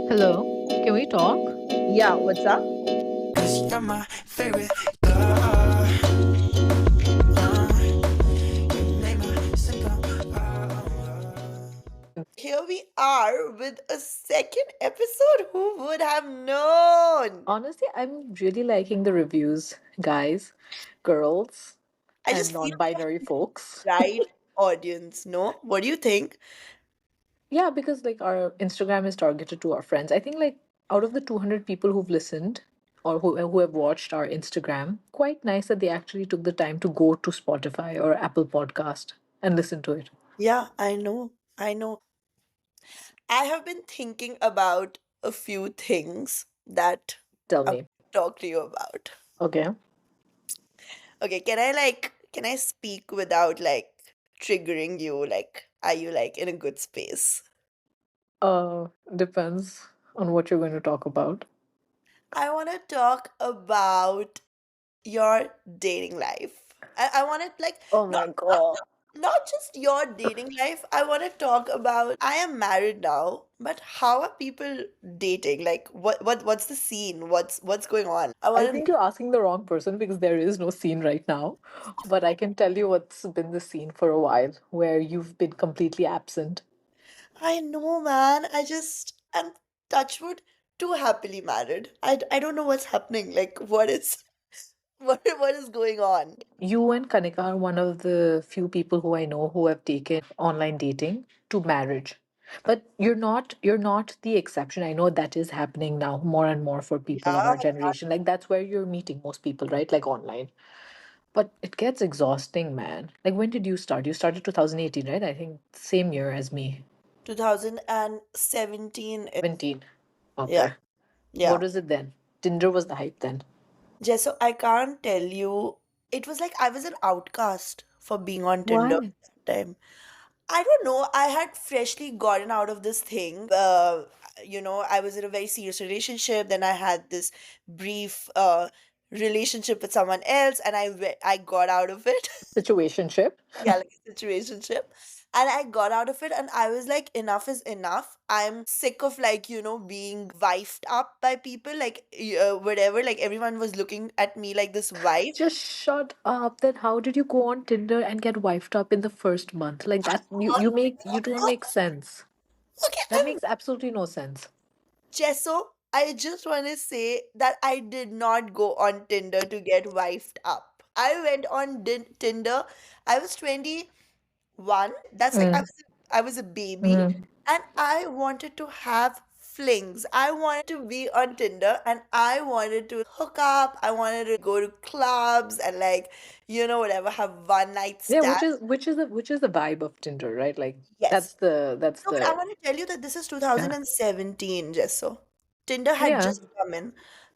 Hello, can we talk? Yeah, what's up? You're my favorite girl. You make my simple. Here we are with a second episode. Who would have known? Honestly, I'm really liking the reviews, guys, girls, I and just feel non we have binary folks. the right audience, no? What do you think? Yeah, because like our Instagram is targeted to our friends. I think like out of the 200 people who've listened or who have watched our Instagram, quite nice that they actually took the time to go to Spotify or Apple Podcast and listen to it. Yeah, I know. I know. I have been thinking about a few things that Tell I want me. to talk to you about. Okay. Okay, can I speak without like triggering you? Like, are you like in a good space? Depends on what you're going to talk about. I want to talk about your dating life. I want to like Oh not my God. not just your dating life. I want to talk about I am married now, but how are people dating? Like what's the scene? What's going on? I I want to think you're asking the wrong person because there is no scene right now. But I can tell you what's been the scene for a while where you've been completely absent. I know, man. I'm touchwood too happily married. I don't know what's happening. Like what is what is going on? You and Kanika are one of the few people who I know who have taken online dating to marriage. But you're not the exception. I know that is happening now more and more for people of Yeah, our generation. Like that's where you're meeting most people, right? Like online. But it gets exhausting, man. Like when did you start? You started 2018, right? I think same year as me. 2017. 17. Yeah, Okay. yeah. What was it then? Tinder was the hype then. Jess, so I can't tell you. It was like I was an outcast for being on Tinder Why? at that time. I don't know. I had freshly gotten out of this thing. I was in a very serious relationship. Then I had this brief relationship with someone else, and I got out of it. Situationship. Yeah, like a situationship. And I got out of it and I was like, enough is enough. I'm sick of like, being wifed up by people, like whatever. Like everyone was looking at me like this wife. Just shut up. Then how did you go on Tinder and get wifed up in the first month? Like that you don't make sense. Okay, That makes absolutely no sense. Chesso, I just want to say that I did not go on Tinder to get wifed up. I went on Tinder. I was 21. That's like Mm, I was a baby mm. and I wanted to have flings. I wanted to be on Tinder and I wanted to hook up. I wanted to go to clubs and like, whatever, have one night Yeah, stand. which is the vibe of Tinder, right? Like Yes. that's the that's No, but I the want to tell you that this is yeah. 2017, Jesso. Tinder had Yeah. just come in.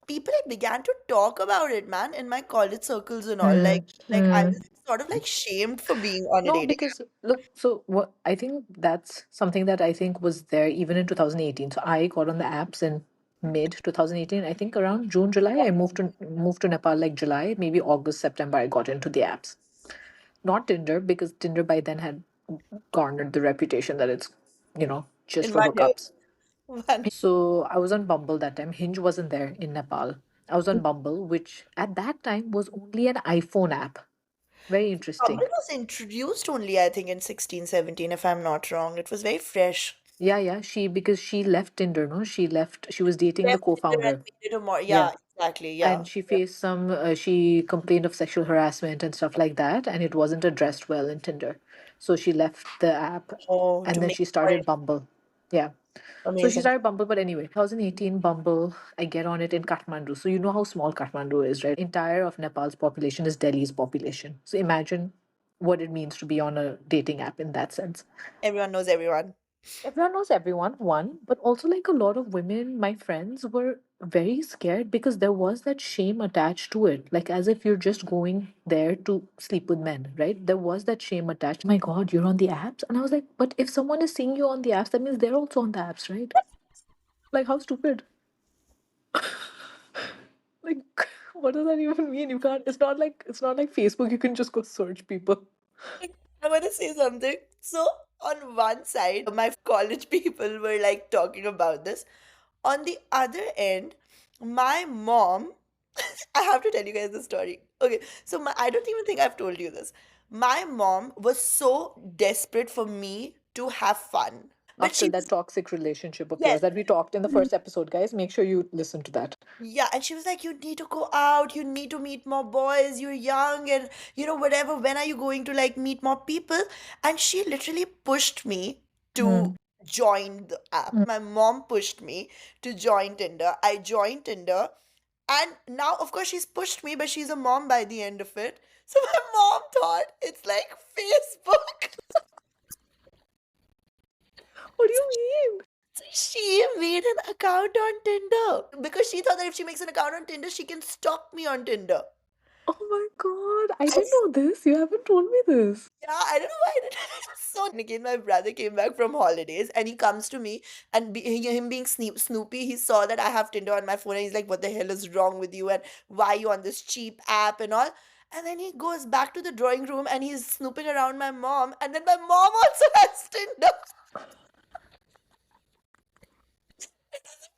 People like began to talk about it, man, in my college circles and all. Mm, Like I mm. was sort of like shamed for being on a No, dating because look, so what I think that's something that I think was there even in 2018. So I got on the apps in mid 2018. I think around June, July. I moved to Nepal like July, maybe August, September. I got into the apps. Not Tinder because Tinder by then had garnered the reputation that it's, just in for one year. hookups. So I was on Bumble that time. Hinge wasn't there in Nepal. I was on Bumble, which at that time was only an iPhone app. Very Bumble interesting. was introduced only, I think, in 16, 17, if I'm not wrong. It was very fresh. Yeah, yeah. Because she left Tinder, no? She was dating the Left Tinder and co-founder. made it a more, Yeah. yeah, exactly, yeah. And she complained of sexual harassment and stuff like that, and it wasn't addressed well in Tinder. So she left the app Oh, to and then make she it more started Bumble. Yeah. So she amazing. started Bumble, but anyway, 2018 Bumble, I get on it in Kathmandu. So you know how small Kathmandu is, right? Entire of Nepal's population is Delhi's population. So imagine what it means to be on a dating app in that sense. Everyone knows everyone. Everyone knows everyone, one, but also like a lot of women, my friends, were very scared because there was that shame attached to it. Like as if you're just going there to sleep with men, right? There was that shame attached. My God, you're on the apps? And I was like, but if someone is seeing you on the apps, that means they're also on the apps, right? Like how stupid. Like what does that even mean? You can't it's not like Facebook, you can just go search people. I want to say something. So, on one side, my college people were like talking about this. On the other end, my mom, I have to tell you guys the story. Okay, so I don't even think I've told you this. My mom was so desperate for me to have fun. But After she that was, toxic relationship of yes, yours that we talked in the first episode, guys, make sure you listen to that. yeah, and she was like, you need to go out, you need to meet more boys, you're young, and whatever. When are you going to like meet more people? And she literally pushed me to Mm. join the app. My mom pushed me to join Tinder. I joined Tinder, and now, of course, she's pushed me, but she's a mom by the end of it. So my mom thought it's like Facebook. What do you mean? So she made an account on Tinder because she thought that if she makes an account on Tinder, she can stalk me on Tinder. Oh my god, I didn't know this. You haven't told me this. Yeah, I don't know why I did. So again, my brother came back from holidays and he comes to me and him being Snoopy, he saw that I have Tinder on my phone and he's like, "What the hell is wrong with you? And why are you on this cheap app and all?" And then he goes back to the drawing room and he's snooping around my mom, and then my mom also has Tinder.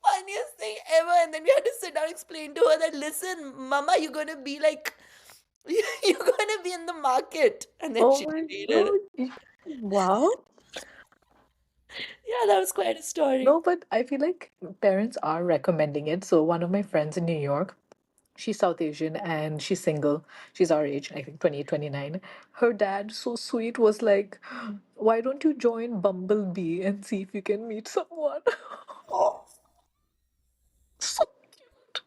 Funniest thing ever. And then we had to sit down and explain to her that, listen, Mama, you're gonna be like, you're gonna be in the market. And then Oh she my deleted it. god. Wow. Yeah, that was quite a story. No, but I feel like parents are recommending it. So one of my friends in New York, she's South Asian and she's single. She's our age, I think 28, 29. Her dad, so sweet, was like, why don't you join Bumblebee and see if you can meet someone? Oh, So cute.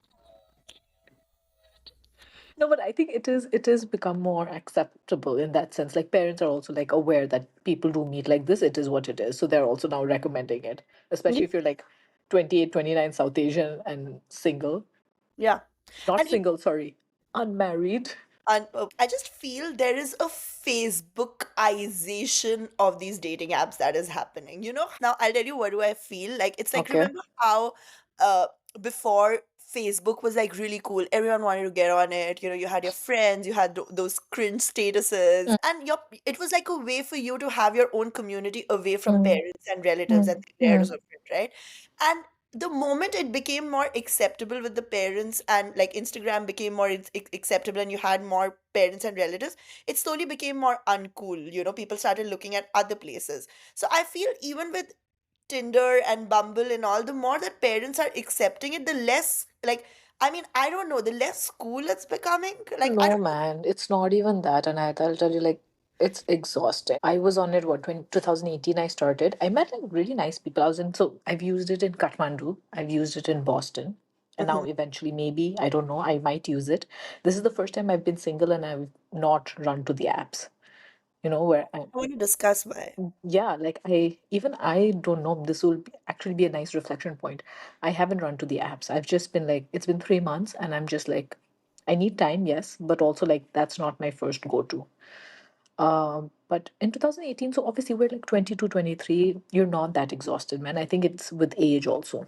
No, but I think it is become more acceptable in that sense. Like parents are also like aware that people do meet like this, it is what it is. So they're also now recommending it. Especially yeah. if you're like 28, 29, South Asian and single. Yeah. Not And single, sorry. Unmarried. I just feel there is a Facebookization of these dating apps that is happening. Now I'll tell you what do I feel like. It's like, Okay. remember how uh before Facebook was like really cool. Everyone wanted to get on it. You had your friends, you had those cringe statuses, and it was like a way for you to have your own community away from Mm, parents and relatives and mm, think they're mm. so cringe, right? And the moment it became more acceptable with the parents and like Instagram became more acceptable and you had more parents and relatives, it slowly became more uncool. People started looking at other places. So I feel even with Tinder and Bumble and all, the more that parents are accepting it, the less, like, I mean, I don't know, the less cool it's becoming. Like, I No, don't know. man, it's not even that. And I'll tell you, like, it's exhausting. I was on it, what, 2018 I started. I met like really nice people. So I've used it in Kathmandu, I've used it in Boston. And now Mhm. eventually, maybe, I don't know, I might use it. This is the first time I've been single and I've not run to the apps, where I want to discuss why. yeah, like I don't know, this will actually be a nice reflection point. I haven't run to the apps. I've just been like, it's been 3 months and I'm just like, I need time, yes, but also like that's not my first go-to. But in 2018, so obviously we're like 22, 23, you're not that exhausted, man. I think it's with age also.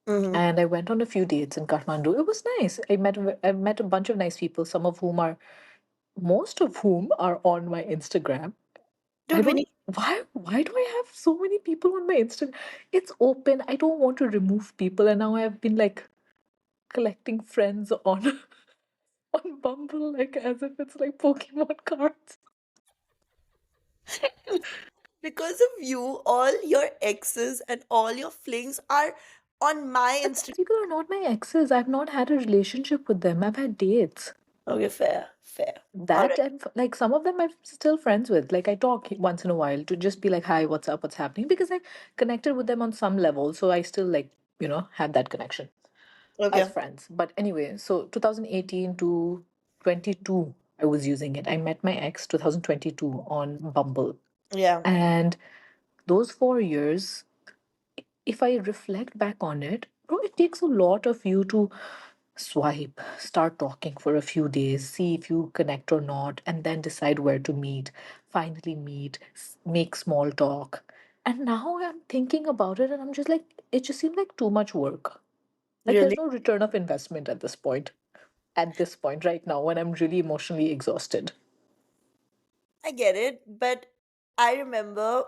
Mm-hmm. And I went on a few dates in Kathmandu. It was nice. I met a bunch of nice people, most of whom are on my Instagram. I Dude, we don't need. why do I have so many people on my Instagram? It's open. I don't want to remove people, and now I've been like collecting friends on on Bumble, like as if it's like Pokemon cards. Because of you, all your exes and all your flings are on my But Instagram. these people are not my exes. I've not had a relationship with them. I've had dates. Okay, fair, fair. All That right. and like some of them I'm still friends with. Like I talk once in a while to just be like, hi, what's up, what's happening? Because I connected with them on some level, so I still like, had that connection as Okay. friends. But anyway, so 2018 to 22, I was using it. I met my ex 2022 on Bumble. Yeah. And those 4 years, if I reflect back on it, bro, it takes a lot of you to swipe, start talking for a few days, see if you connect or not, and then decide where to meet, finally meet, make small talk. And now I'm thinking about it and I'm just like, it just seemed like too much work. Like there's Really? no return of investment at this point. At this point, right now, when I'm really emotionally exhausted. I get it, but I remember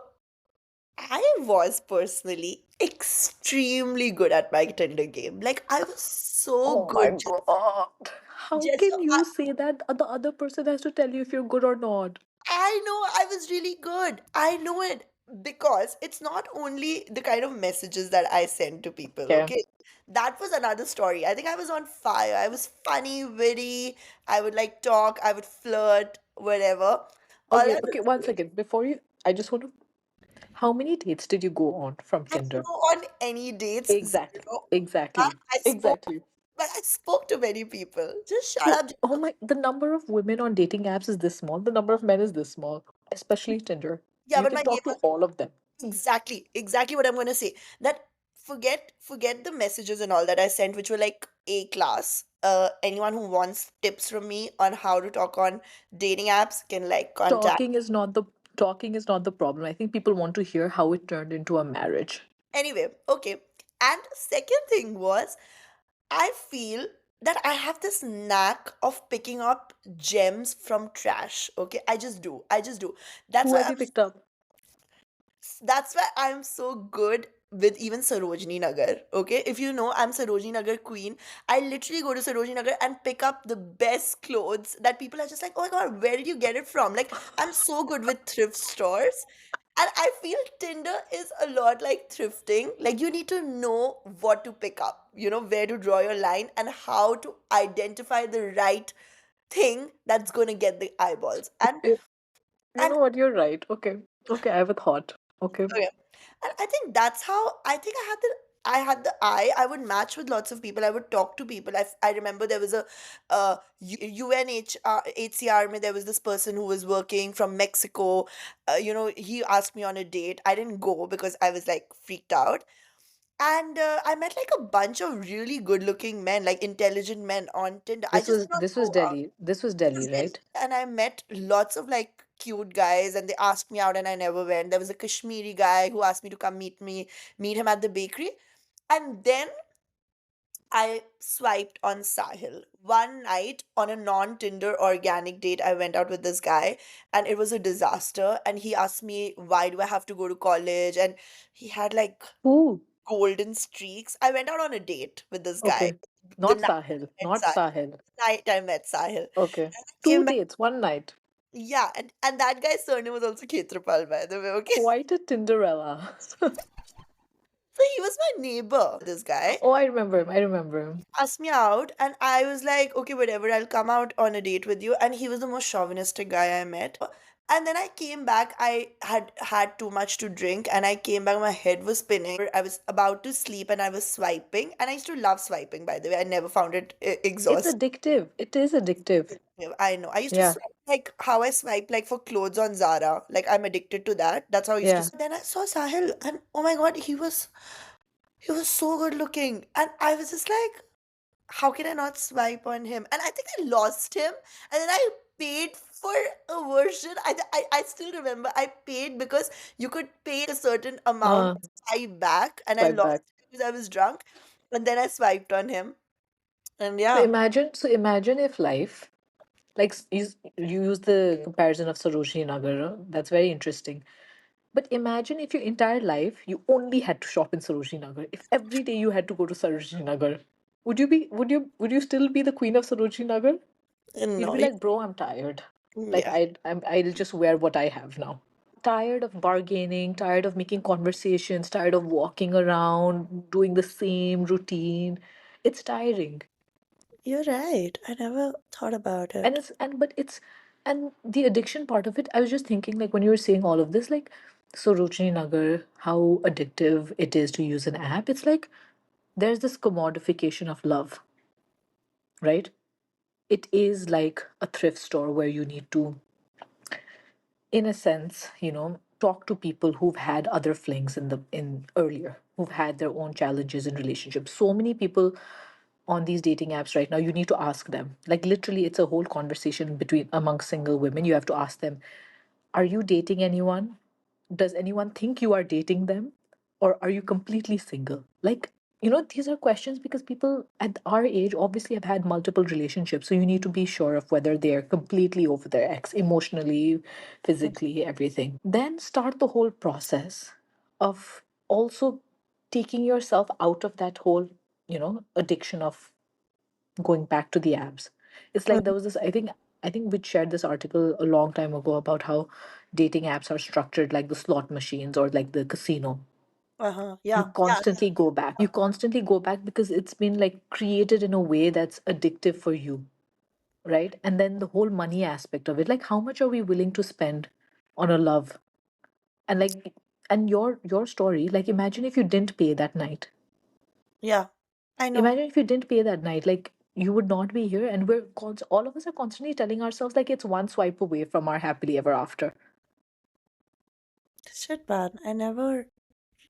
I was personally extremely good at my Tinder game. Like I was so Oh my good. God. How Just can you say that the other person has to tell you if you're good or not? I know I was really good. I know it because it's not only the kind of messages that I send to people, Okay. okay? That was another story. I think I was on fire. I was funny, witty. I would like talk, I would flirt, whatever. All Okay, that okay, was one great. second. Before you, I just want to. How many dates did you go on from I didn't Tinder? go on any dates, Exactly. zero. But Exactly. I spoke, Exactly. but I spoke to many people. Just shut So, up. oh my, the number of women on dating apps is this small. The number of men is this small, especially Tinder. Yeah, You but can my game talk to was all of them. exactly what I'm going to say. That forget the messages and all that I sent, which were like A class. Anyone who wants tips from me on how to talk on dating apps can like contact. Talking is not the talking is not the problem. I think people want to hear how it turned into a marriage. Anyway, okay. And second thing was, I feel that I have this knack of picking up gems from trash. Okay, I just do. I just do. That's Who why have you picked up? That's why I'm so good with even Sarojini Nagar. Okay, if you know, I'm Sarojini Nagar queen. I literally go to Sarojini Nagar and pick up the best clothes that people are just like, oh my god, where did you get it from? Like, I'm so good with thrift stores. And I feel Tinder is a lot like thrifting. Like, you need to know what to pick up, where to draw your line and how to identify the right thing that's going to get the eyeballs. And You, you and know what? You're right. Okay. Okay, I have a thought. Okay. okay. And I think that's how I think I had the eye. I would match with lots of people. I would talk to people. I remember there was a UNHCR. There was this person who was working from Mexico. He asked me on a date. I didn't go because I was like freaked out. And I met like a bunch of really good looking men, like intelligent men on Tinder. I This just was did not this was go out. Delhi. This was This Delhi, is Delhi. right? And I met lots of like cute guys and they asked me out and I never went. There was a Kashmiri guy who asked me to come meet him at the bakery. And then I swiped on Sahil. One night on a non-Tinder organic date, I went out with this guy and it was a disaster. And he asked me, why do I have to go to college? And he had like Who? golden streaks. I went out on a date with this guy. Okay. The Not night Sahil. I met Not Sahil. Sahil. Night I met Sahil. Okay. And I Two came back. dates, one night. Yeah, and that guy's surname was also Khetrapal, by the way, okay? Quite a Tinderella. So he was my neighbor, this guy. Oh, I remember him. I remember him. Asked me out, and I was like, okay, whatever, I'll come out on a date with you. And he was the most chauvinistic guy I met. And then I came back, I had had too much to drink, and I came back, my head was spinning. I was about to sleep, and I was swiping. And I used to love swiping, by the way. I never found it It's exhausting. addictive. It is addictive. I know. I used to Yeah. swipe like how I swipe like for clothes on Zara. Like I'm addicted to that. That's how I used to Yeah. swipe. Then I saw Sahil and oh my god, he was so good looking. And I was just like, how can I not swipe on him? And I think I lost him. And then I paid for a version. I still remember I paid because you could pay like a certain amount Uh, to swipe back. And I swipe lost back. it because I was drunk. And then I swiped on him. And So yeah. imagine, so imagine if life, like you use the comparison of Sarojini Nagar. That's very interesting. But imagine if your entire life you only had to shop in Sarojini Nagar. If every day you had to go to Sarojini Nagar, would you still be the queen of Sarojini Nagar? You'd No. be like, bro, I'm tired. Like Yeah. I'll just wear what I have now. Tired of bargaining, tired of making conversations, tired of walking around, doing the same routine. It's tiring. You're right. I never thought about And it. it's and but it's and the addiction part of it, I was just thinking like when you were saying all of this, like Sarojini Nagar, how addictive it is to use an app. It's like there's this commodification of love, right? It is like a thrift store where you need to, in a sense, talk to people who've had other flings in earlier, who've had their own challenges in relationships. So many people on these dating apps right now, you need to ask them. Like literally, it's a whole conversation between among single women. You have to ask them, are you dating anyone? Does anyone think you are dating them? Or are you completely single? Like these are questions because people at our age obviously have had multiple relationships. So you need to be sure of whether they're completely over their ex, emotionally, physically, everything. Then start the whole process of also taking yourself out of that whole, addiction of going back to the apps. It's like there was this, I think we shared this article a long time ago about how dating apps are structured like the slot machines or like the casino. Uh-huh. You Yeah. Yeah. constantly go back. You constantly go back because it's been like created in a way that's addictive for you, right? And then the whole money aspect of it, like how much are we willing to spend on a love? And like, and your story, like imagine if you didn't pay that night. Yeah. I know. Imagine if you didn't pay that night, like you would not be here. And all of us are constantly telling ourselves like it's one swipe away from our happily ever after. Shit, man. I never.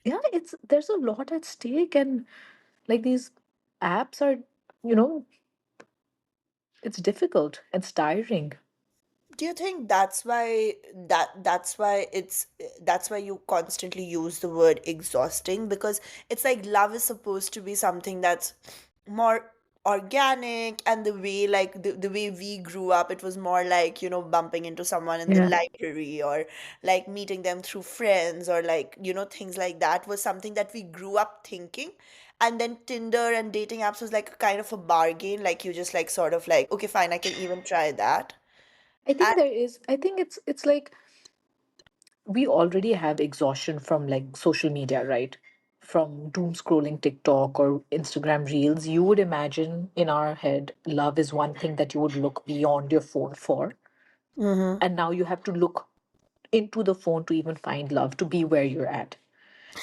Yeah, there's a lot at stake, and like these apps are, you know, it's difficult. It's tiring. Do you think that's why you constantly use the word exhausting? Because it's like love is supposed to be something that's more organic, and the way, like the way we grew up, it was more like, bumping into someone in the Yeah. library, or like meeting them through friends, or like, things like that was something that we grew up thinking. And then Tinder and dating apps was like a kind of a bargain, like you just like sort of like, okay, fine, I can even try that. I think it's like we already have exhaustion from like social media, right? From doom scrolling TikTok or Instagram reels. You would imagine in our head, love is one thing that you would look beyond your phone for. Mm-hmm. And now you have to look into the phone to even find love, to be where you're at.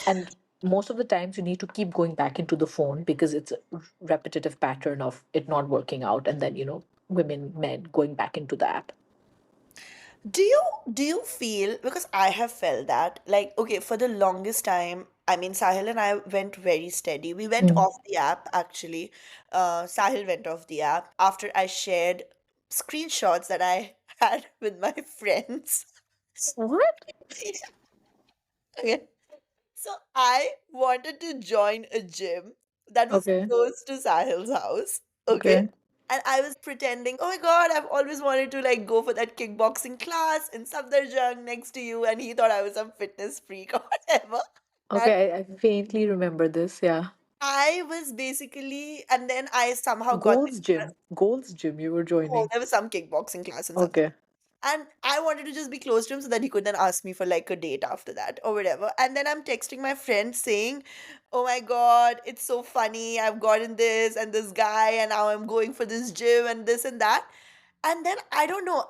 And most of the times you need to keep going back into the phone because it's a repetitive pattern of it not working out. And then, women, men going back into the app. Do you feel, because I have felt that, like, okay, for the longest time, I mean, Sahil and I went very steady. We went Mm. off the app actually. Sahil went off the app after I shared screenshots that I had with my friends. What? Okay. So I wanted to join a gym that was Okay. close to Sahil's house. Okay. Okay. And I was pretending, oh my God, I've always wanted to like go for that kickboxing class in Safdarjung next to you. And he thought I was some fitness freak or whatever. And Okay, I faintly remember this. Yeah. I was basically, and then I somehow got the Gold's Gym. Gold's Gym you were oh, joining. there was some kickboxing class in Safdarjung. Okay. And I wanted to just be close to him so that he could then ask me for like a date after that or whatever. And then I'm texting my friend saying, oh my God, it's so funny. I've gotten this and this guy, and now I'm going for this gym and this and that. And then I don't know.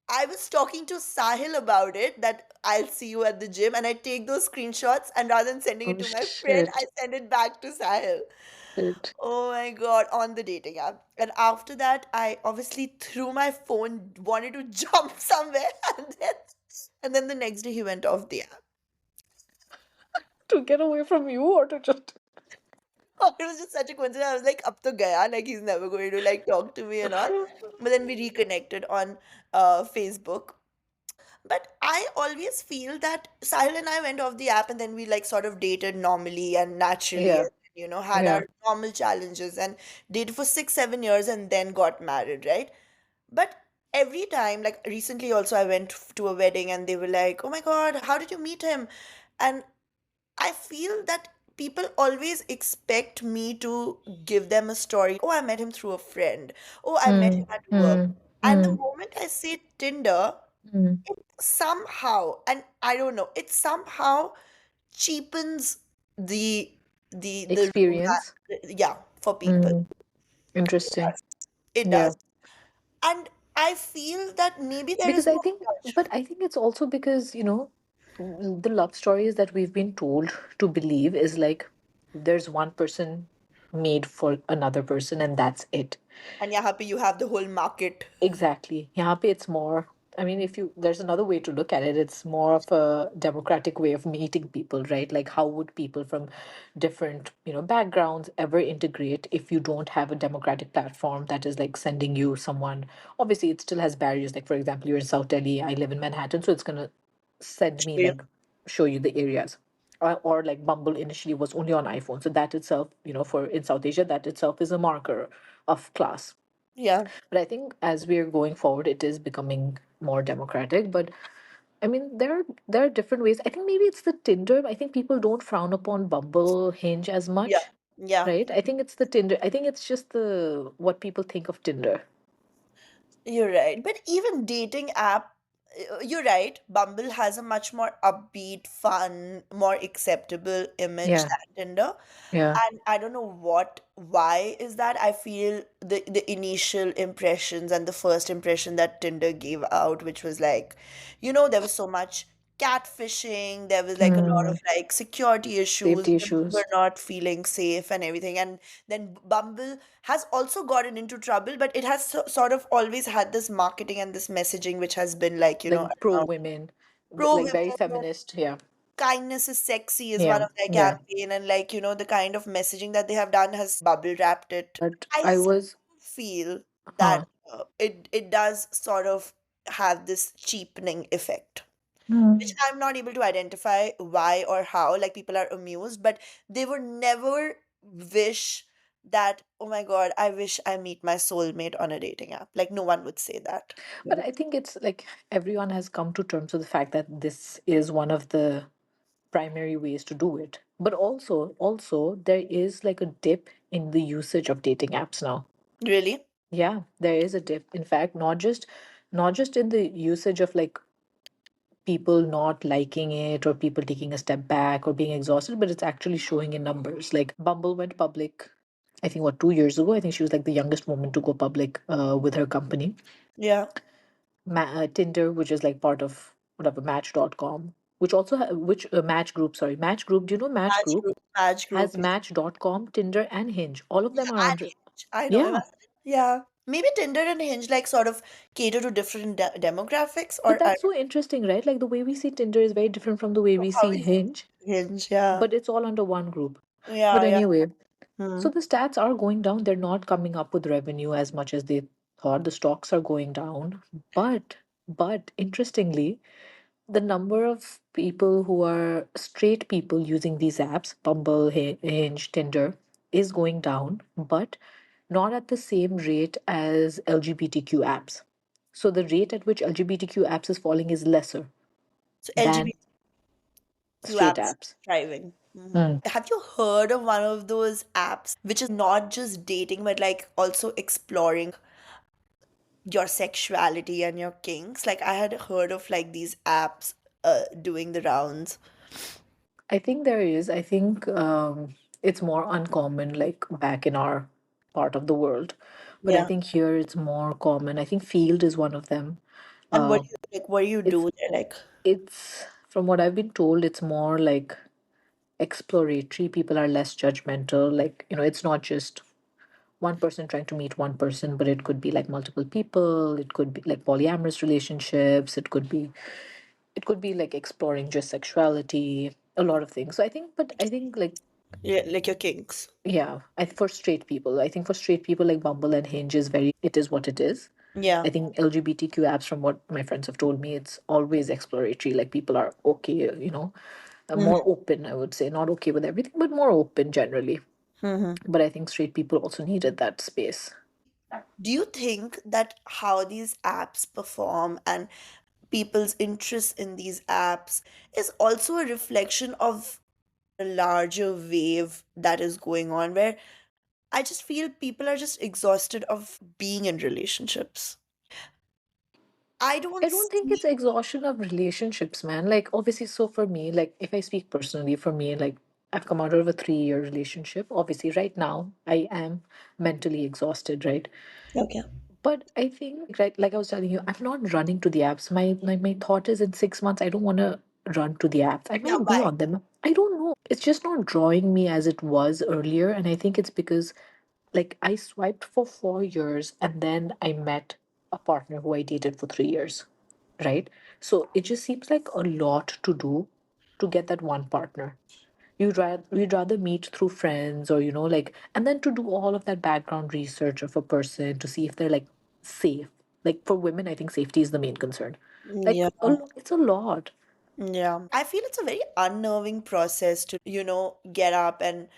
I was talking to Sahil about it, that I'll see you at the gym, and I take those screenshots, and rather than sending it Oh to my friend, I shit. send it back to Sahil. Shit. Oh my God, on the dating app. And after that, I obviously threw my phone, wanted to jump somewhere, and then the next day he went off the app. To get away from you or to just Oh, it was just such a coincidence. I was like, up to gaya, like he's never going to like talk to me and all. But then we reconnected on Facebook. But I always feel that Sahil and I went off the app, and then we like sort of dated normally and naturally, Yeah. and had Yeah. our normal challenges, and dated for 6 7 years and then got married, right? But every time, like recently also, I went to a wedding and they were like, oh my God, how did you meet him? And I feel that people always expect me to give them a story. Oh, I met him through a friend. Oh, I met him Mm. at work. Mm. And the Mm. moment I say Tinder, Mm. somehow, and I don't know, it somehow cheapens the the Experience. romance, yeah, for people. Mm. Interesting. It Yeah. does. And I feel that maybe there is Because I no think, but judgment. I think it's also because, the love stories that we've been told to believe is like there's one person made for another person and that's it. And yeah, happy you have the whole market. Exactly. Yeah, it's more, I mean, if you, there's another way to look at it, it's more of a democratic way of meeting people, right? Like, how would people from different, backgrounds ever integrate if you don't have a democratic platform that is like sending you someone? Obviously, it still has barriers. Like, for example, you're in South Delhi, I live in Manhattan, so it's gonna send me like show you the areas. or like Bumble initially was only on iPhone. So that itself, for in South Asia, that itself is a marker of class. Yeah. But I think as we are going forward, it is becoming more democratic. But I mean, there are different ways. I think maybe it's the Tinder. I think people don't frown upon Bumble, Hinge as Yeah. much, Yeah. right? I think it's the Tinder. I think it's just the what people think of Tinder. You're right. But even dating app, you're right. Bumble has a much more upbeat, fun, more acceptable image Yeah, than Tinder. yeah. And I don't know why is that. I feel the initial impressions and the first impression that Tinder gave out, which was like, there was so much catfishing, there was like a lot of Hmm. like security issues, Safety women were issues. not feeling safe and everything. And then Bumble has also gotten into trouble, but it has sort of always had this marketing and this messaging which has been like, Like pro around women, pro like very women, feminist. Yeah, kindness is sexy is one yeah, of their yeah. campaign, and like the kind of messaging that they have done has bubble wrapped it. But I I still was, feel that huh? it does sort of have this cheapening effect, which Hmm. I'm not able to identify why or how. Like people are amused, but they would never wish that, oh my God, I wish I meet my soulmate on a dating app. Like no one would say that. But I think it's like everyone has come to terms with the fact that this is one of the primary ways to do it. But also there is like a dip in the usage of dating apps now. Really? Yeah, there is a dip. In fact, not just in the usage of like people not liking it or people taking a step back or being exhausted, but it's actually showing in numbers. Like Bumble went public, I think, what, 2 years ago. I think she was like the youngest woman to go public with her company. Yeah. Tinder, which is like part of whatever Match.com, which also which Match Group, sorry, Match Group. Do you know Match Match Group group, match group. has Match.com, Tinder, and Hinge? All of Yeah, them are and under. Hinge. I know. Yeah, Imagine. Yeah. Maybe Tinder and Hinge like sort of cater to different demographics, but or I that's don't so interesting, right? Like the way we see Tinder is very different from the way know we how see we see Hinge, Hinge. Yeah. but it's all under one group. But Yeah, yeah. anyway, Hmm. so the stats are going down. They're not coming up with revenue as much as they thought. The stocks are going down. But interestingly, the number of people who are straight people using these apps, Bumble, Hinge, Tinder, is going down, but not at the same rate as LGBTQ apps. So the rate at which LGBTQ apps is falling is lesser So than LGBTQ straight apps apps. thriving. Hmm. Have you heard of one of those apps which is not just dating but like also exploring your sexuality and your kinks? Like I had heard of like these apps doing the rounds. I think there is. I think it's more uncommon, like back in our part of the world. But I Yeah. think here it's more common. I think Field is one of them. And Uh, what do you it's do there? Like, it's from what I've been told, it's more like exploratory. People are less judgmental. Like, it's not just one person trying to meet one person, but it could be like multiple people. It could be like polyamorous relationships. It could be like exploring just sexuality, a lot of things. So I think like yeah, like your kinks. yeah, for straight people, I think for straight people like Bumble and Hinge is very, it is what it is. Yeah. I think LGBTQ apps, from what my friends have told me, it's always exploratory. Like people are okay, more open, I would say. Not okay with everything, but more open generally. Mm-hmm. But I think straight people also needed that space. Do you think that how these apps perform and people's interest in these apps is also a reflection of a larger wave that is going on where I just feel people are just exhausted of being in relationships? I I don't don't think see. it's exhaustion of relationships, man. Like, obviously, so for me, like, if I speak personally, for me, like, I've come out of a 3-year relationship. Obviously, right now, I am mentally exhausted, right? Okay. But I think, right, like I was telling you, I'm not running to the apps. My thought is in 6 months, I don't want to run to the apps. I Yeah, might be why? on them. I don't know. It's just not drawing me as it was earlier. And I think it's because, like, I swiped for 4 years and then I met a partner who I dated for 3 years, right? So it just seems like a lot to do to get that one partner. We'd rather meet through friends or like, and then to do all of that background research of a person to see if they're like safe. Like for women, I think safety is the main concern. Like Yeah. it's a lot. Yeah. I feel it's a very unnerving process to, get up and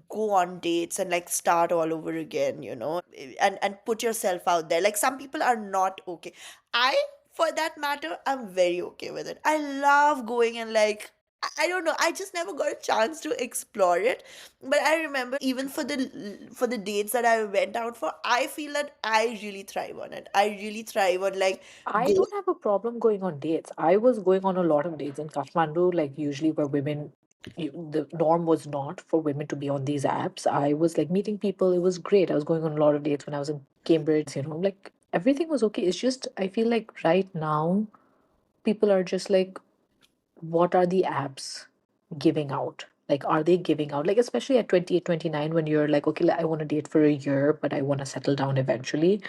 go on dates and like start all over again, and put yourself out there. Like some people are not okay. I, for that matter, I'm very okay with it. I love going and like I don't know, I just never got a chance to explore it. But I remember even for the dates that I went out for, I feel that I really thrive on it. I really thrive on like I go. don't have a problem going on dates. I was going on a lot of dates in Kathmandu, like usually where women, the norm was not for women to be on these apps. I was like meeting people. It was great. I was going on a lot of dates when I was in Cambridge, like everything was okay. It's just, I feel like right now, people are just like, what are the apps giving out? Like, are they giving out? Like, especially at 28, 29, when you're like, okay, I want to date for a year, but I want to settle down eventually.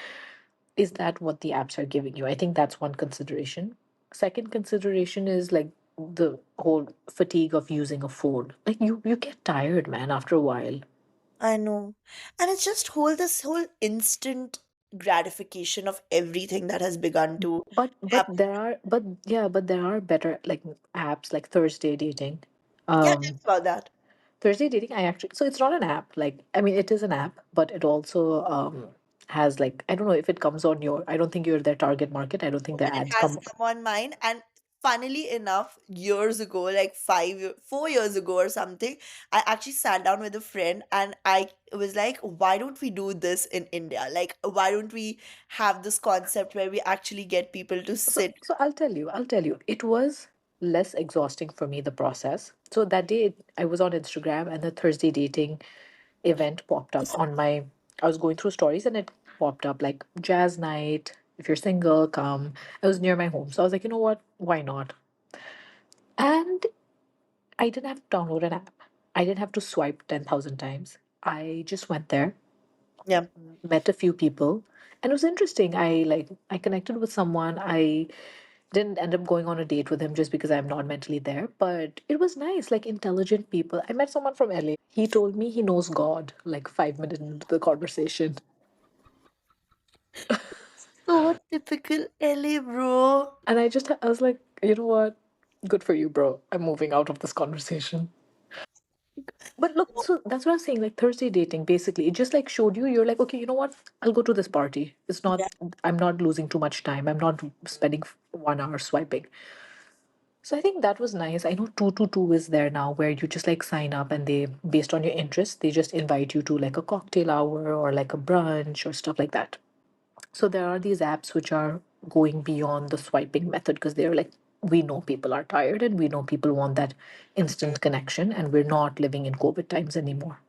Is that what the apps are giving you? I think that's one consideration. Second consideration is like the whole fatigue of using a phone. Like you get tired, man, after a while. I know. And it's just this whole instant gratification of everything that has begun to But happen. there are better like apps like Thursday dating. Yeah, tell me about that. Thursday dating, I actually, so it's not an app. Like, I mean, it is an app, but it also has like, I don't know if it comes on your, I don't think you're their target market. I don't think the Well, it ads has come. come on mine, and funnily enough, years ago, like 4 years ago or something, I actually sat down with a friend and I was like, why don't we do this in India? Like, why don't we have this concept where we actually get people to So, sit? so I'll tell you, it was less exhausting for me, the process. So that day I was on Instagram and the Thursday dating event popped up on my, I was going through stories and it popped up like jazz night. If you're single, come. It was near my home. So I was like, you know what? Why not? And I didn't have to download an app. I didn't have to swipe 10,000 times. I just went there, Yeah. met a few people, and it was interesting. I connected with someone. I didn't end up going on a date with him just because I'm not mentally there, but it was nice, like intelligent people. I met someone from LA. He told me he knows God like 5 minutes into the conversation. So typical LA, bro. And I was like, you know what? Good for you, bro. I'm moving out of this conversation. But look, so that's what I'm saying. Like Thursday dating, basically, it just like showed you, you're like, okay, you know what? I'll go to this party. It's not, I'm not losing too much time. I'm not spending 1 hour swiping. So I think that was nice. I know 222 is there now where you just like sign up and they, based on your interests, they just invite you to like a cocktail hour or like a brunch or stuff like that. So there are these apps which are going beyond the swiping method because they're like, we know people are tired and we know people want that instant connection and we're not living in COVID times anymore.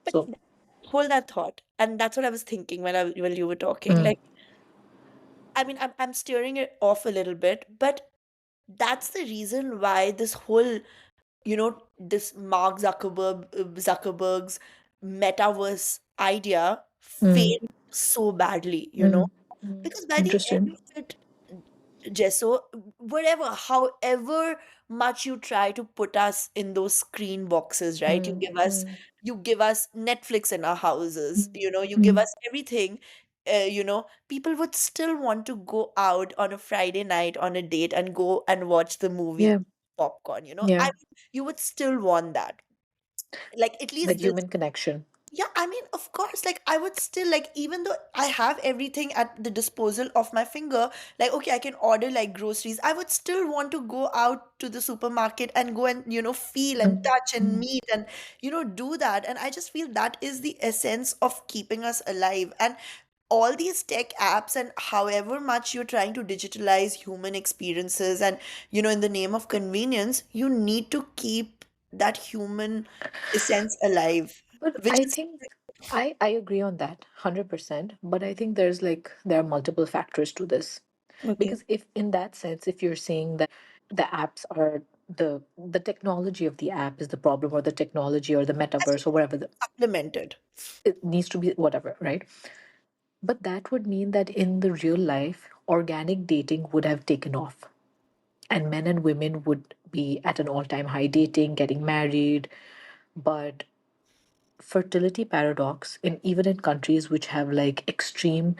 But So, hold that thought. And that's what I was thinking when you were talking. mm, Like, I mean, I'm steering it off a little bit, but that's the reason why this whole, this Mark Zuckerberg's metaverse idea mm, failed so badly, mm, because by the end interesting. of it, Jesso, whatever, however much you try to put us in those screen boxes, right? Mm, mm, You give us Netflix in our houses, you give mm, us everything. People would still want to go out on a Friday night on a date and go and watch the movie yeah, popcorn. I yeah, mean, you would still want that. Like at that least this. human connection. Yeah, I mean, of course, like I would still like, even though I have everything at the disposal of my finger, like, okay, I can order like groceries, I would still want to go out to the supermarket and go and, feel and Mm, touch and mm. meet and, do that. And I just feel that is the essence of keeping us alive. And all these tech apps, and however much you're trying to digitalize human experiences and, in the name of convenience, you need to keep that human essence alive, But which I is. think I agree on that 100%. But I think there's like, there are multiple factors to this. Okay. Because if in that sense, if you're saying that the apps are the technology of the app is the problem or the technology or the Has to metaverse or be whatever supplemented. it needs to be whatever, right? But that would mean that in the real life, organic dating would have taken off and men and women would be at an all-time high dating, getting married. But fertility paradox, in even in countries which have like extreme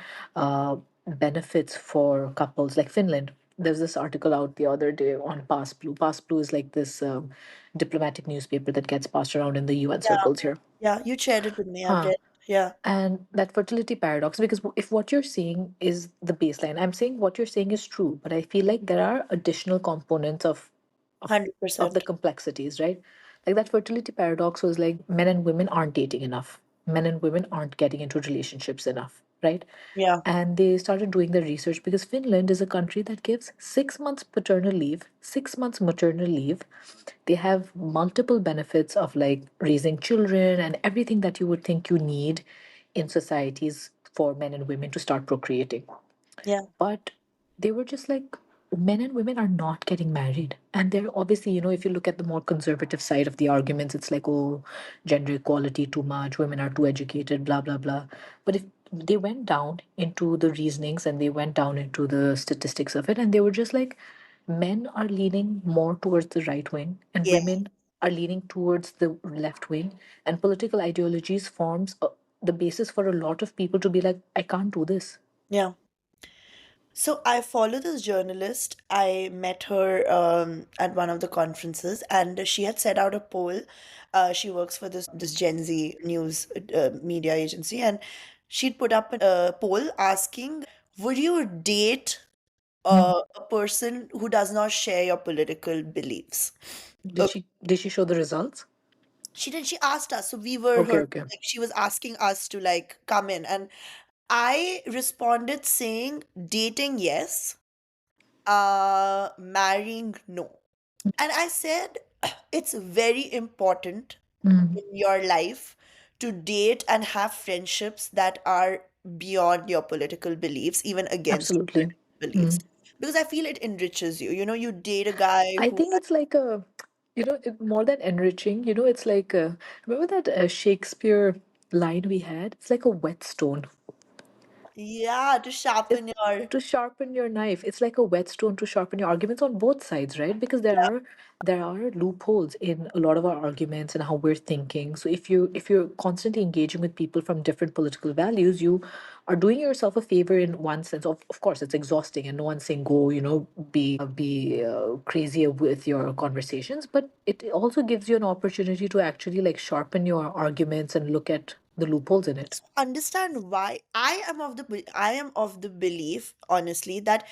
benefits for couples like Finland, there's this article out the other day on Pass Blue. Pass Blue is like this diplomatic newspaper that gets passed around in the UN Yeah, circles here. yeah, you shared it with me. I've Huh. read. Yeah, And that fertility paradox, because if what you're saying is the baseline, I'm saying what you're saying is true, but I feel like there are additional components of of the 100%. complexities, right? Like that fertility paradox was like men and women aren't dating enough. Men and women aren't getting into relationships enough, right? Yeah, And they started doing the research because Finland is a country that gives 6 months paternal leave, 6 months maternal leave. They have multiple benefits of like raising children and everything that you would think you need in societies for men and women to start procreating. yeah, But they were just like, men and women are not getting married. And they're obviously, if you look at the more conservative side of the arguments, it's like, oh, gender equality too much, women are too educated, blah, blah, blah. But if they went down into the reasonings and they went down into the statistics of it, and they were just like, men are leaning more towards the right wing and yeah, women are leaning towards the left wing, and political ideologies forms the basis for a lot of people to be like, I can't do this. yeah. So I follow this journalist. I met her at one of the conferences, and she had set out a poll. She works for this Gen Z news media agency, and she'd put up a poll asking, "Would you date a person who does not share your political beliefs?" Did she show the results? She did. She asked us, so we were Okay, her. okay. Like she was asking us to like come in, and I responded saying, "Dating, yes. Marrying, no." And I said, it's very important Mm, in your life to date and have friendships that are beyond your political beliefs, even against your absolutely. political beliefs. Mm. Because I feel it enriches you. You know, you date a guy I who, think it's like more than enriching, it's like, remember that Shakespeare line we had? It's like a whetstone. yeah, to It's sharpen your, to sharpen your knife. It's like a whetstone to sharpen your arguments on both sides, right? Because there are loopholes in a lot of our arguments and how we're thinking. So if you're constantly engaging with people from different political values, you are doing yourself a favor in one sense. Of course, it's exhausting, and no one's saying go, be crazy with your conversations, but it also gives you an opportunity to actually like sharpen your arguments and look at the loopholes in it. understand why I am of the belief, honestly, that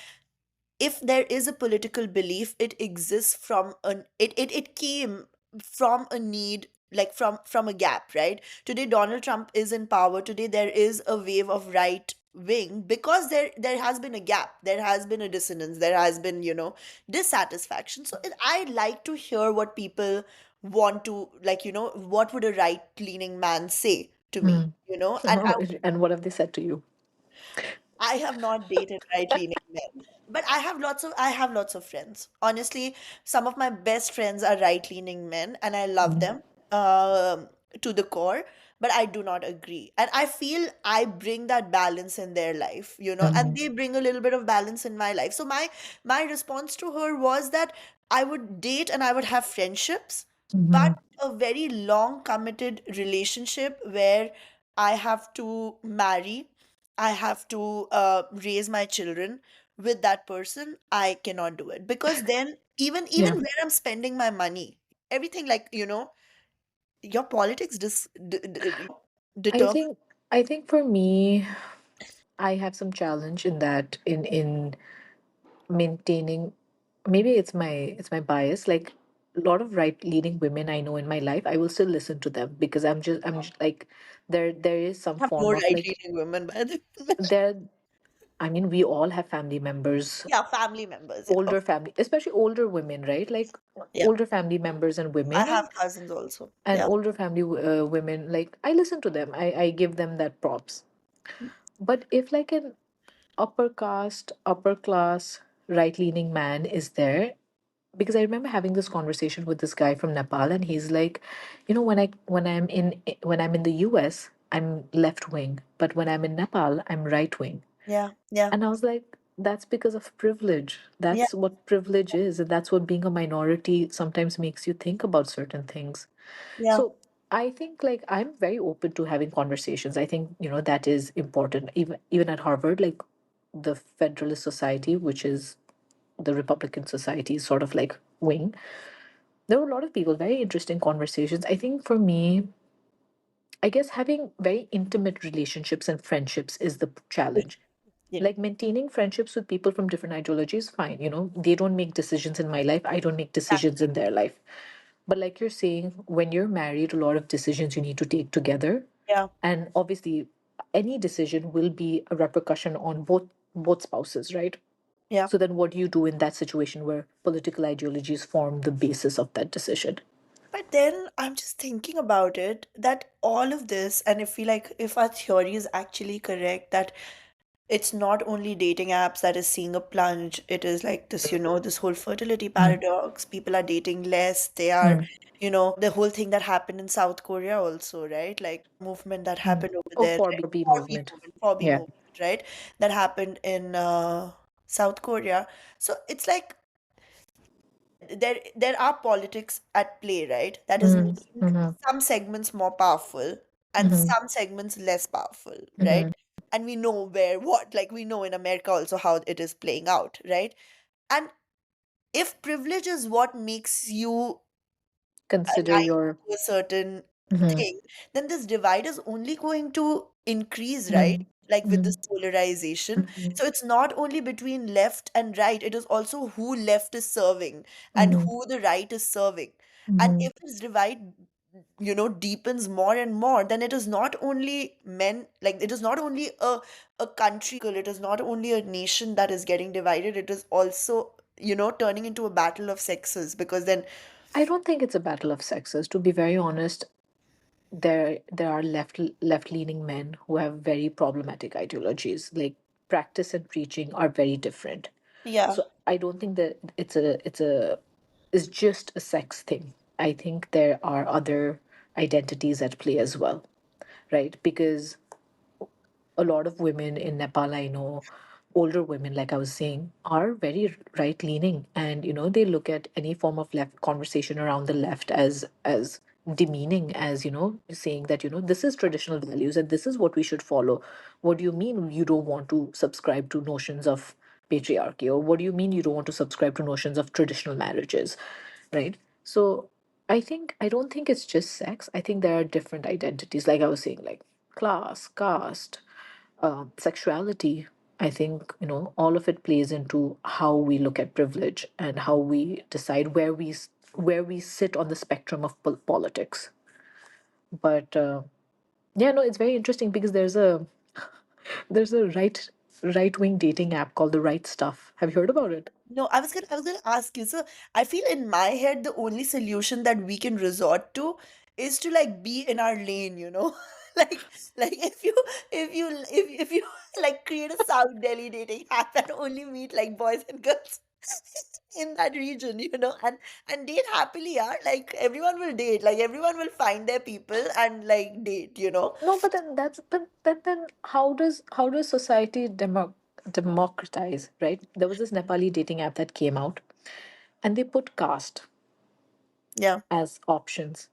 if there is a political belief, it exists from it came from a need, like from a gap, right? Today Donald Trump is in power. Today there is a wave of right wing because there has been a gap, there has been a dissonance, there has been, dissatisfaction. So I like to hear what people want to, like, what would a right leaning man say to me, Mm. and And what have they said to you? I have not dated right-leaning men, but I have lots of friends. Honestly, some of my best friends are right-leaning men, and I love Mm. them to the core. But I do not agree, and I feel I bring that balance in their life, and Mhm. they bring a little bit of balance in my life. So my response to her was that I would date and I would have friendships, but Mhm. a very long committed relationship where I have to marry, I have to raise my children with that person, I cannot do it because then even Yeah. where I'm spending my money, everything, like, your politics I determine. think I think for me, I have some challenge in that in maintaining, maybe it's my bias. Like a lot of right leaning women I know in my life, I will still listen to them because I'm just like there is some Have form more of right like leaning women by the there I mean we all have family members, yeah, family members, yeah, older family, especially older women, right? Like yeah. older family members and I women, have cousins also. and Yeah, older family women, like I listen to them, I give them that props. But if like an upper caste, upper class, right leaning man is there, because I remember having this conversation with this guy from Nepal, and he's like, when I'm in the US, I'm left wing, but when I'm in Nepal, I'm right wing. yeah, yeah, And I was like, that's because of privilege. yeah, That's what privilege is, and that's what being a minority sometimes makes you think about certain things. yeah, So I think like I'm very open to having conversations. I think, that is important. Even at Harvard, like the Federalist Society, which is the Republican Society's sort of like wing. There were a lot of people, very interesting conversations. I think for me, I guess having very intimate relationships and friendships is the challenge. Yeah. Like maintaining friendships with people from different ideologies, fine. They don't make decisions in my life, I don't make decisions in their life. But like you're saying, when you're married, a lot of decisions you need to take together. Yeah. And obviously, any decision will be a repercussion on both spouses, right? Yeah. So then what do you do in that situation where political ideologies form the basis of that decision? But then I'm just thinking about it that all of this, and if our theory is actually correct, that it's not only dating apps that is seeing a plunge, it is like this, this whole fertility Mm, paradox. People are dating less. They are, mm, the whole thing that happened in South Korea also, right? Like movement that mm. happened over Oh, there, for like B for B movement. movement, for B Yeah. movement, right? That happened in South Korea. So it's like there are politics at play, right? That is Mm, making mm-hmm, some segments more powerful and mm-hmm, some segments less powerful, right? mm-hmm. And we know where what, like we know in America also how it is playing out, right? And if privilege is what makes you Consider aligned your. to a certain Mm-hmm, thing, then this divide is only going to increase, right? mm-hmm, Like with mm-hmm, this polarization. mm-hmm, So it's not only between left and right, it is also who left is serving and mm-hmm, who the right is serving. And mm-hmm. if this divide, deepens more and more, then it is not only men, like it is not only a country, it is not only a nation that is getting divided, it is also, turning into a battle of sexes because then, I don't think it's a battle of sexes. To be very honest, there are left leaning men who have very problematic ideologies. Like practice and preaching are very different. yeah. So I don't think that it's just a sex thing. I think there are other identities at play as well, right? Because a lot of women in Nepal, I know, older women, like I was saying, are very right leaning, and they look at any form of left conversation around the left as demeaning, as saying that this is traditional values and this is what we should follow. What do you mean you don't want to subscribe to notions of patriarchy, or what do you mean you don't want to subscribe to notions of traditional marriages, right? So I don't think it's just sex. I think there are different identities, like I was saying, like class, caste, sexuality. I think all of it plays into how we look at privilege and how we decide where we sit on the spectrum of politics. But yeah, no, it's very interesting because there's a right wing dating app called The Right Stuff. Have you heard about it? No, I was gonna ask you. So I feel in my head the only solution that we can resort to is to like be in our lane, like if you like create a South Delhi dating app and only meet like boys and girls in that region, and date happily, yeah. Like everyone will date, like everyone will find their people and like date. No, but then how does society democratize, right? There was this Nepali dating app that came out, and they put caste Yeah, as options.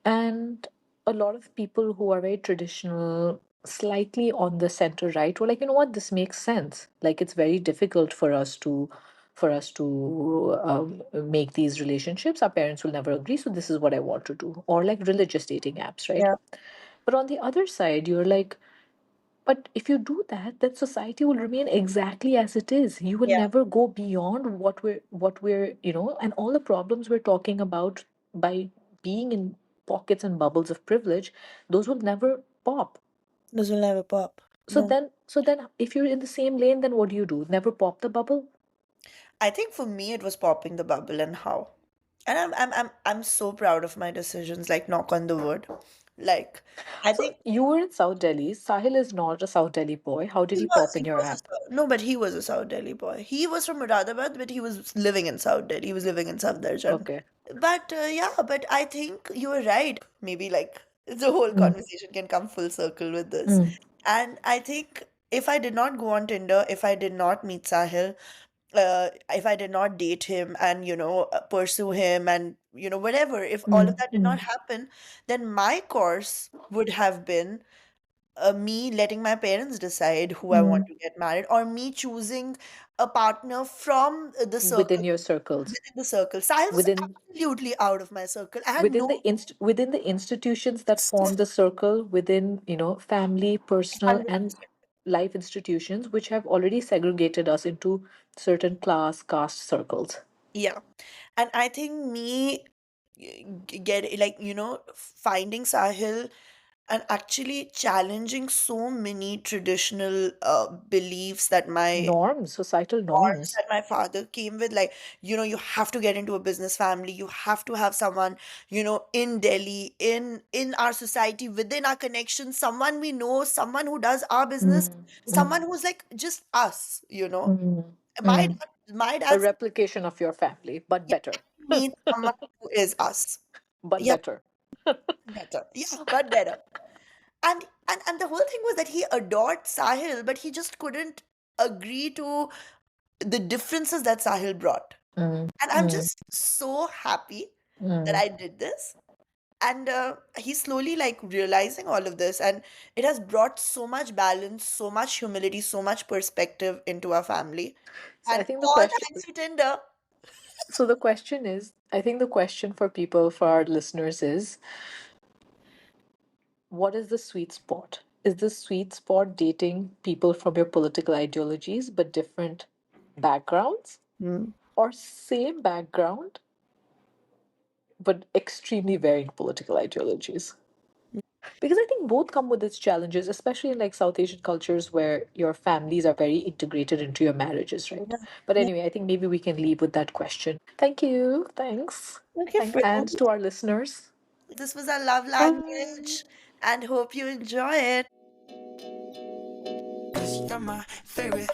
And a lot of people who are very traditional, slightly on the center right, were like, you know what, this makes sense. Like it's very difficult for us to make these relationships. Our parents will never agree, so this is what I want to do. Or like religious dating apps, right? yeah, But on the other side, you're like, but if you do that, then society will remain exactly as it is. You will yeah. never go beyond what we're, and all the problems we're talking about by being in pockets and bubbles of privilege, those will never pop. This will never pop. So No. then, so then, if you're in the same lane, then what do? Never pop the bubble? I think for me it was popping the bubble and how. And I'm so proud of my decisions, like knock on the wood. Like I So think you were in South Delhi. Sahil is not a South Delhi boy. How did he pop he in your was app? no, but he was a South Delhi boy. He was from Muradabad, but he was living in South Delhi. He was living in Safdarjung. Okay. But yeah, but I think you were right. Maybe like the whole Mm, conversation can come full circle with this. mm, And I think if I did not go on Tinder, if I did not meet Sahil, if I did not date him and pursue him and whatever, if all of mm, that did not mm, happen, then my course would have been me letting my parents decide who I want Mm. to get married, or me choosing a partner from the circle, Within your circles, within the circle. Sahil was within absolutely out of my circle. I had no within the institutions that form the circle, within, family, personal, and 100%. life institutions, which have already segregated us into certain caste circles. Yeah. And I think me get like, finding Sahil and actually challenging so many traditional beliefs that my Norms, societal norms norms. that my father came with, like, you have to get into a business family, you have to have someone, in Delhi, in our society, within our connections, someone we know, someone who does our business, Mm, someone mm, who's like just us, mm, my mm. dad, my A dad said, replication of your family, but yeah, better. I need someone who is us. But Yeah, better. better. Yeah, but better. And the whole thing was that he adored Sahil, but he just couldn't agree to the differences that Sahil brought. Mm, And I'm mm, just so happy that mm. I did this. And he's slowly like realizing all of this, and it has brought so much balance, so much humility, so much perspective into our family. So I And think the all question thanks to Tinder. so the question is, I think the question for people, for our listeners is, what is the sweet spot? Is the sweet spot dating people from your political ideologies but different backgrounds, Hmm. or same background but extremely varying political ideologies? Because I think both come with its challenges, especially in like South Asian cultures where your families are very integrated into your marriages, right? Yeah. But Yeah. anyway, I think maybe we can leave with that question. Thank you. Thanks. Okay, And friends. to our listeners, This was our love bye. language, and hope you enjoy it. Cause you're my favorite